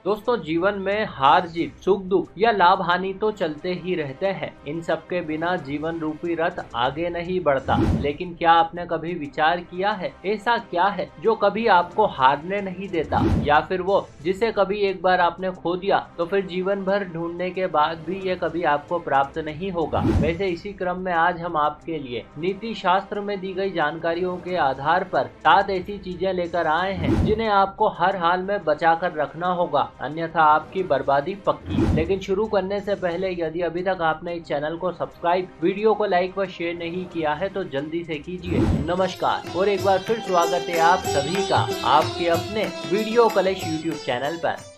दोस्तों, जीवन में हार जीत, सुख दुख या लाभ हानि तो चलते ही रहते हैं। इन सब के बिना जीवन रूपी रथ आगे नहीं बढ़ता। लेकिन क्या आपने कभी विचार किया है, ऐसा क्या है जो कभी आपको हारने नहीं देता, या फिर वो जिसे कभी एक बार आपने खो दिया तो फिर जीवन भर ढूंढने के बाद भी ये कभी आपको प्राप्त नहीं होगा। वैसे इसी क्रम में आज हम आपके लिए नीति शास्त्र में दी गई जानकारियों के आधार पर 7 ऐसी चीजें लेकर आए हैं जिन्हें आपको हर हाल में बचा कर रखना होगा, अन्यथा आपकी बर्बादी पक्की। लेकिन शुरू करने से पहले यदि अभी तक आपने इस चैनल को सब्सक्राइब, वीडियो को लाइक व शेयर नहीं किया है तो जल्दी से कीजिए। नमस्कार और एक बार फिर स्वागत है आप सभी का आपके अपने वीडियो कलेश यूट्यूब चैनल पर।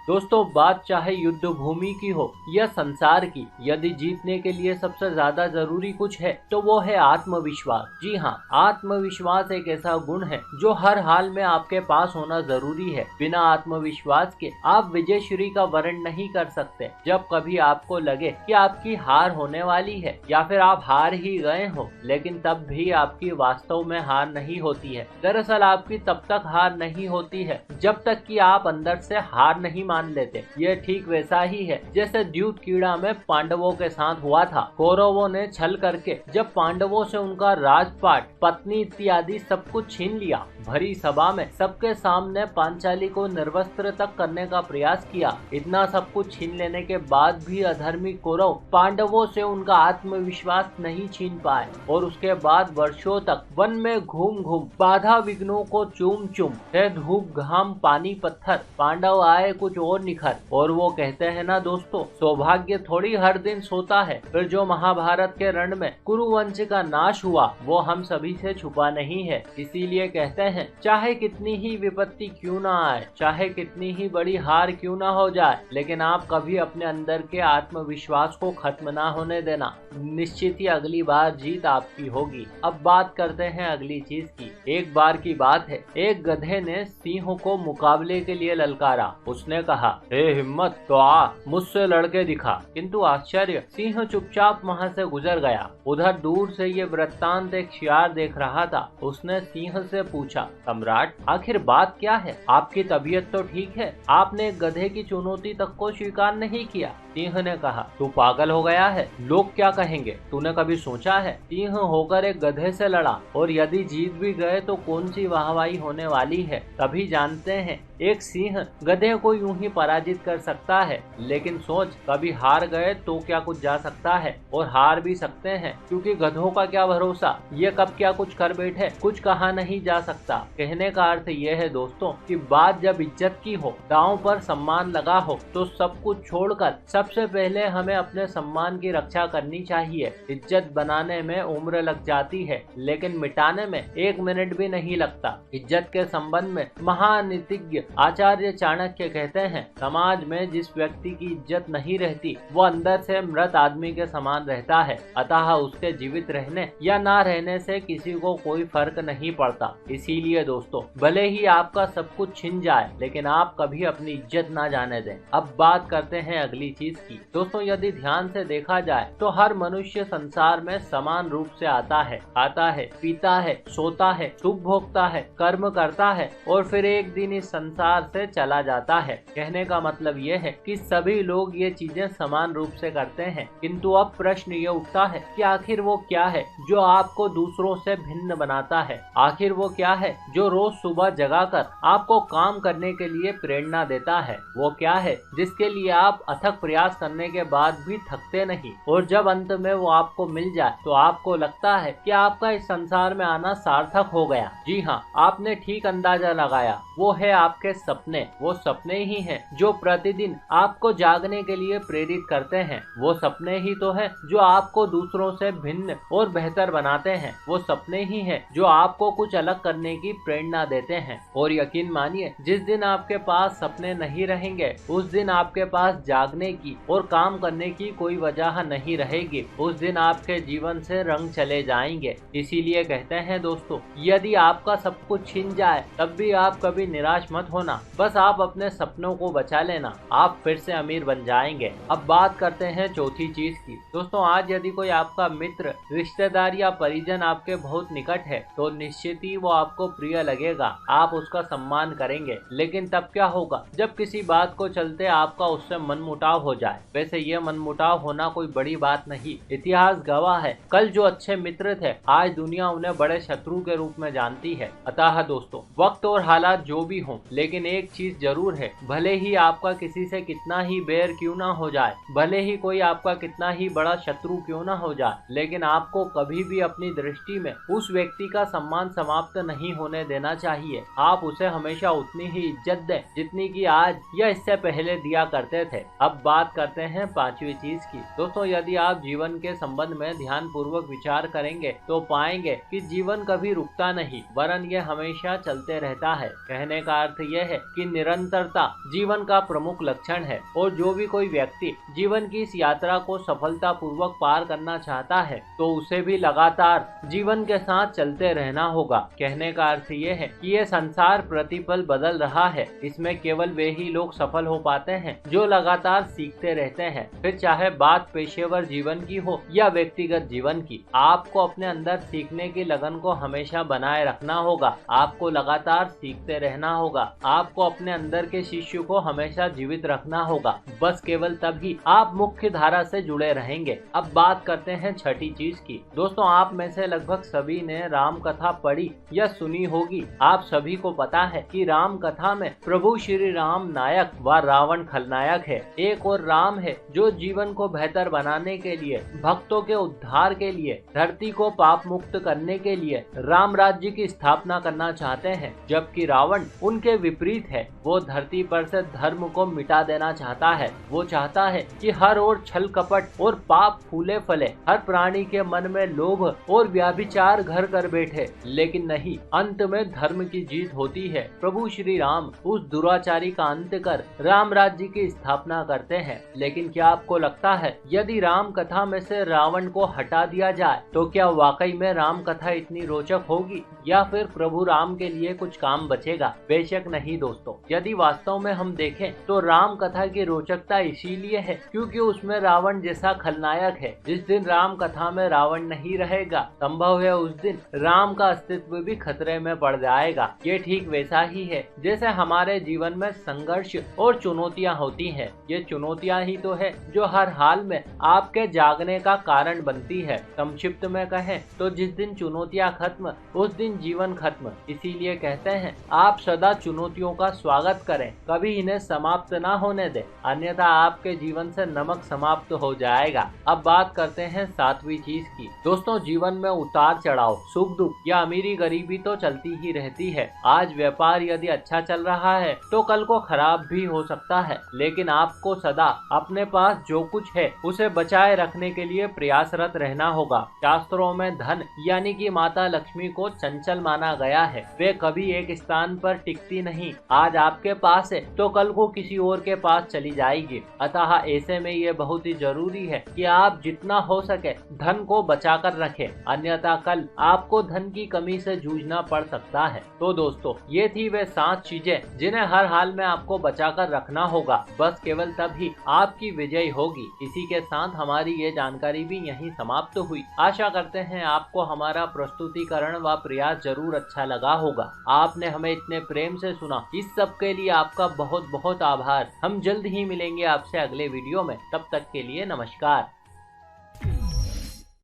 दोस्तों, बात चाहे युद्ध भूमि की हो या संसार की, यदि जीतने के लिए सबसे ज्यादा जरूरी कुछ है तो वो है आत्मविश्वास। जी हाँ, आत्मविश्वास एक ऐसा गुण है जो हर हाल में आपके पास होना जरूरी है। बिना आत्मविश्वास के आप विजयश्री का वर्ण नहीं कर सकते। जब कभी आपको लगे कि आपकी हार होने वाली है या फिर आप हार ही गए हो, लेकिन तब भी आपकी वास्तव में हार नहीं होती है। दरअसल आपकी तब तक हार नहीं होती है जब तक कि आप अंदर से हार नहीं मान लेते। यह ठीक वैसा ही है जैसे द्यूत कीड़ा में पांडवों के साथ हुआ था। कौरवों ने छल करके जब पांडवों से उनका राजपाट, पत्नी इत्यादि सब कुछ छीन लिया, भरी सभा में सबके सामने पांचाली को निर्वस्त्र तक करने का प्रयास किया। इतना सब कुछ छीन लेने के बाद भी अधर्मी कौरव पांडवों से उनका आत्मविश्वास नहीं छीन पाए और उसके बाद वर्षों तक वन में घूम घूम बाधा विघ्नों को चूम चूम धूप घाम पानी पत्थर पांडव आए कुछ और निखर। और वो कहते हैं ना दोस्तों, सौभाग्य थोड़ी हर दिन सोता है। फिर जो महाभारत के रण में कुरुवंश का नाश हुआ वो हम सभी से छुपा नहीं है। इसीलिए कहते हैं, चाहे कितनी ही विपत्ति क्यों ना आए, चाहे कितनी ही बड़ी हार क्यों ना हो जाए, लेकिन आप कभी अपने अंदर के आत्मविश्वास को खत्म ना होने देना। निश्चित ही अगली बार जीत आपकी होगी। अब बात करते हैं अगली चीज की। एक बार की बात है, एक गधे ने सिंह को मुकाबले के लिए ललकारा। उसने कहा, हे हिम्मत, तो आ मुझसे लड़के दिखा। किंतु आश्चर्य, सिंह चुपचाप वहां से गुजर गया। उधर दूर से ये वृत्तांत एक शियार देख रहा था। उसने सिंह से पूछा, सम्राट, आखिर बात क्या है? आपकी तबीयत तो ठीक है, आपने एक गधे की चुनौती तक को स्वीकार नहीं किया। सिंह ने कहा, तू पागल हो गया है, लोग क्या कहेंगे? तूने कभी सोचा है? सिंह होकर एक गधे से लड़ा और यदि जीत भी गए तो कौन सी वाहवाही होने वाली है? सभी जानते हैं एक सिंह गधे को यूं ही पराजित कर सकता है, लेकिन सोच, कभी हार गए तो क्या कुछ जा सकता है, और हार भी सकते हैं, क्योंकि गधों का क्या भरोसा, ये कब क्या कुछ कर बैठे, कुछ कहा नहीं जा सकता। कहने का अर्थ ये है दोस्तों कि बात जब इज्जत की हो, दांव पर सम्मान लगा हो, तो सब कुछ छोड़कर सबसे पहले हमें अपने सम्मान की रक्षा करनी चाहिए। इज्जत बनाने में उम्र लग जाती है, लेकिन मिटाने में 1 मिनट भी नहीं लगता। इज्जत के संबंध में महानीतिज्ञ आचार्य चाणक्य कहते हैं, समाज में जिस व्यक्ति की इज्जत नहीं रहती वो अंदर से मृत आदमी के समान रहता है। अतः उसके जीवित रहने या ना रहने से किसी को कोई फर्क नहीं पड़ता। इसीलिए दोस्तों, भले ही आपका सब कुछ छिन जाए, लेकिन आप कभी अपनी इज्जत ना जाने दें। अब बात करते हैं अगली चीज की। दोस्तों, यदि ध्यान से देखा जाए तो हर मनुष्य संसार में समान रूप से आता है, खाता है, पीता है, सोता है, सुख भोगता है, कर्म करता है और फिर एक दिन इस संसार से चला जाता है। कहने का मतलब ये है कि सभी लोग ये चीजें समान रूप से करते हैं, किंतु अब प्रश्न ये उठता है कि आखिर वो क्या है जो आपको दूसरों से भिन्न बनाता है? आखिर वो क्या है जो रोज सुबह जगाकर आपको काम करने के लिए प्रेरणा देता है? वो क्या है जिसके लिए आप अथक प्रयास करने के बाद भी थकते नहीं, और जब अंत में वो आपको मिल जाए तो आपको लगता है कि आपका इस संसार में आना सार्थक हो गया? जी हाँ, आपने ठीक अंदाजा लगाया, वो है आपके सपने। वो सपने ही हैं जो प्रतिदिन आपको जागने के लिए प्रेरित करते हैं। वो सपने ही तो है जो आपको दूसरों से भिन्न और बेहतर बनाते हैं। वो सपने ही हैं जो आपको कुछ अलग करने की प्रेरणा देते हैं। और यकीन मानिए, जिस दिन आपके पास सपने नहीं रहेंगे उस दिन आपके पास जागने की और काम करने की कोई वजह नहीं रहेगी। उस दिन आपके जीवन से रंग चले जाएंगे। इसीलिए कहते हैं दोस्तों, यदि आपका सब कुछ छिन जाए तब भी आप कभी निराश मत खोना, बस आप अपने सपनों को बचा लेना, आप फिर से अमीर बन जाएंगे। अब बात करते हैं चौथी चीज की। दोस्तों, आज यदि कोई आपका मित्र, रिश्तेदार या परिजन आपके बहुत निकट है तो निश्चित ही वो आपको प्रिय लगेगा, आप उसका सम्मान करेंगे। लेकिन तब क्या होगा जब किसी बात को चलते आपका उससे मनमुटाव हो जाए। वैसे ये मनमुटाव होना कोई बड़ी बात नहीं, इतिहास गवाह है कल जो अच्छे मित्र थे आज दुनिया उन्हें बड़े शत्रु के रूप में जानती है। अतः दोस्तों, वक्त और हालात जो भी हों, लेकिन एक चीज जरूर है, भले ही आपका किसी से कितना ही बैर क्यों ना हो जाए, भले ही कोई आपका कितना ही बड़ा शत्रु क्यों ना हो जाए, लेकिन आपको कभी भी अपनी दृष्टि में उस व्यक्ति का सम्मान समाप्त नहीं होने देना चाहिए। आप उसे हमेशा उतनी ही इज्जत दें जितनी की आज या इससे पहले दिया करते थे। अब बात करते हैं पांचवी चीज की। दोस्तों, यदि आप जीवन के संबंध में ध्यान पूर्वक विचार करेंगे तो पाएंगे कि जीवन कभी रुकता नहीं, वरन ये हमेशा चलते रहता है। कहने का अर्थ यह है कि निरंतरता जीवन का प्रमुख लक्षण है, और जो भी कोई व्यक्ति जीवन की इस यात्रा को सफलता पूर्वक पार करना चाहता है तो उसे भी लगातार जीवन के साथ चलते रहना होगा। कहने का अर्थ यह है कि ये संसार प्रतिपल बदल रहा है, इसमें केवल वे ही लोग सफल हो पाते हैं जो लगातार सीखते रहते हैं। फिर चाहे बात पेशेवर जीवन की हो या व्यक्तिगत जीवन की, आपको अपने अंदर सीखने की लगन को हमेशा बनाए रखना होगा। आपको लगातार सीखते रहना होगा, आपको अपने अंदर के शिष्य को हमेशा जीवित रखना होगा। बस केवल तभी आप मुख्य धारा से जुड़े रहेंगे। अब बात करते हैं छठी चीज की। दोस्तों, आप में से लगभग सभी ने राम कथा पढ़ी या सुनी होगी। आप सभी को पता है कि राम कथा में प्रभु श्री राम नायक व रावण खलनायक है। एक और राम है जो जीवन को बेहतर बनाने के लिए, भक्तों के उद्धार के लिए, धरती को पाप मुक्त करने के लिए राम राज्य की स्थापना करना चाहते हैं, जबकि रावण उनके विपरीत है। वो धरती पर से धर्म को मिटा देना चाहता है। वो चाहता है कि हर ओर छल कपट और पाप फूले फले, हर प्राणी के मन में लोभ और व्याभिचार घर कर बैठे। लेकिन नहीं, अंत में धर्म की जीत होती है। प्रभु श्री राम उस दुराचारी का अंत कर राम राज्य की स्थापना करते हैं। लेकिन क्या आपको लगता है यदि राम कथा में से रावण को हटा दिया जाए तो क्या वाकई में राम कथा इतनी रोचक होगी, या फिर प्रभु राम के लिए कुछ काम बचेगा? बेशक नहीं दोस्तों। यदि वास्तव में हम देखें तो राम कथा की रोचकता इसीलिए है क्योंकि उसमें रावण जैसा खलनायक है। जिस दिन राम कथा में रावण नहीं रहेगा, संभव है उस दिन राम का अस्तित्व भी खतरे में पड़ जाएगा। ये ठीक वैसा ही है जैसे हमारे जीवन में संघर्ष और चुनौतियां होती हैं। ये चुनौतियां ही तो है जो हर हाल में आपके जागने का कारण बनती है। संक्षिप्त में कहें तो जिस दिन चुनौतियां खत्म उस दिन जीवन खत्म। इसीलिए कहते हैं आप सदा चुनौतियों का स्वागत करें, कभी इन्हें समाप्त ना होने दें, अन्यथा आपके जीवन से नमक समाप्त हो जाएगा। अब बात करते हैं सातवीं चीज की। दोस्तों, जीवन में उतार चढ़ाव, सुख दुख या अमीरी गरीबी तो चलती ही रहती है। आज व्यापार यदि अच्छा चल रहा है तो कल को खराब भी हो सकता है, लेकिन आपको सदा अपने पास जो कुछ है उसे बचाए रखने के लिए प्रयासरत रहना होगा। शास्त्रों में धन यानी कि माता लक्ष्मी को चंचल माना गया है। वे कभी एक स्थान पर टिकती नहीं। आज आपके पास है तो कल को किसी और के पास चली जाएगी। अतः ऐसे में ये बहुत ही जरूरी है कि आप जितना हो सके धन को बचा कर रखें, अन्यथा कल आपको धन की कमी से जूझना पड़ सकता है। तो दोस्तों, ये थी वे 7 चीजें जिन्हें हर हाल में आपको बचा कर रखना होगा। बस केवल तभी आपकी विजय होगी। इसी के साथ हमारी ये जानकारी भी यहीं समाप्त हुई। आशा करते हैं आपको हमारा प्रस्तुतिकरण व प्रयास जरूर अच्छा लगा होगा। आपने हमें इतने प्रेम से सुना, इस सब के लिए आपका बहुत बहुत आभार। हम जल्द ही मिलेंगे आपसे अगले वीडियो में। तब तक के लिए नमस्कार।